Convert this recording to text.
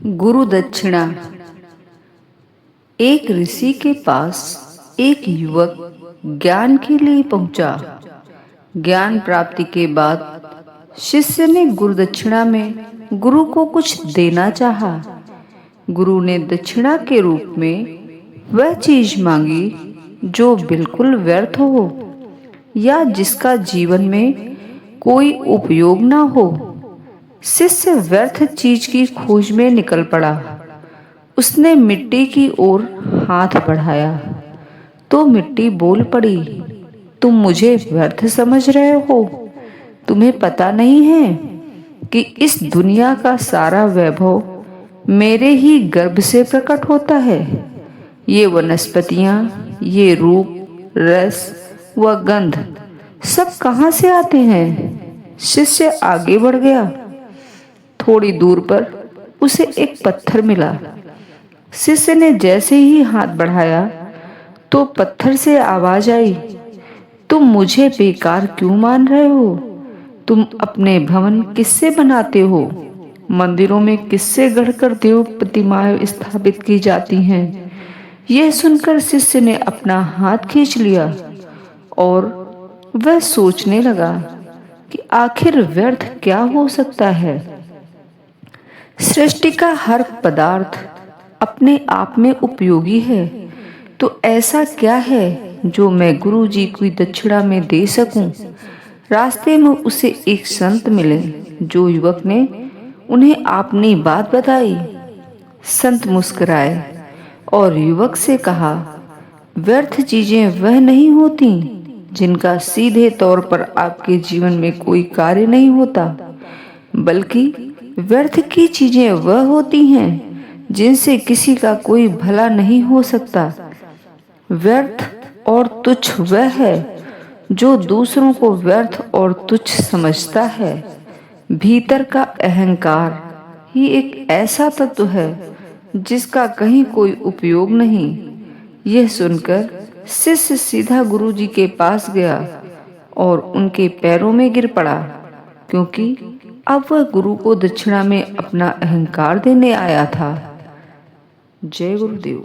गुरु दक्षिणा। एक ऋषि के पास एक युवक ज्ञान के लिए पहुंचा। ज्ञान प्राप्ति के बाद शिष्य ने गुरु दक्षिणा में गुरु को कुछ देना चाहा। गुरु ने दक्षिणा के रूप में वह चीज मांगी जो बिल्कुल व्यर्थ हो या जिसका जीवन में कोई उपयोग ना हो। शिष्य व्यर्थ चीज की खोज में निकल पड़ा। उसने मिट्टी की ओर हाथ बढ़ाया तो मिट्टी बोल पड़ी, तुम मुझे व्यर्थ समझ रहे हो? तुम्हें पता नहीं है कि इस दुनिया का सारा वैभव मेरे ही गर्भ से प्रकट होता है। ये वनस्पतियां, ये रूप, रस व गंध सब कहाँ से आते हैं? शिष्य आगे बढ़ गया। थोड़ी दूर पर उसे एक पत्थर मिला। शिष्य ने जैसे ही हाथ बढ़ाया तो पत्थर से आवाज आई, तुम मुझे बेकार क्यों मान रहे हो? तुम अपने भवन किससे बनाते हो? मंदिरों में किससे गढ़कर देव प्रतिमाएं स्थापित की जाती हैं? यह सुनकर शिष्य ने अपना हाथ खींच लिया और वह सोचने लगा कि आखिर व्यर्थ क्या हो सकता है। सृष्टि का हर पदार्थ अपने आप में उपयोगी है, तो ऐसा क्या है जो मैं गुरु जी की दक्षिणा में दे सकूं? रास्ते में उसे एक संत मिले जो युवक ने उन्हें अपनी बात बताई। संत मुस्कुराए और युवक से कहा, व्यर्थ चीजें वह नहीं होती जिनका सीधे तौर पर आपके जीवन में कोई कार्य नहीं होता, बल्कि व्यर्थ की चीजें वह होती हैं जिनसे किसी का कोई भला नहीं हो सकता। व्यर्थ और तुच्छ वह है जो दूसरों को व्यर्थ और तुच्छ समझता है। भीतर का अहंकार ही एक ऐसा तत्व है जिसका कहीं कोई उपयोग नहीं। यह सुनकर शिष्य सीधा गुरु जी के पास गया और उनके पैरों में गिर पड़ा, क्योंकि अब वह गुरु को दक्षिणा में अपना अहंकार देने आया था। जय गुरुदेव।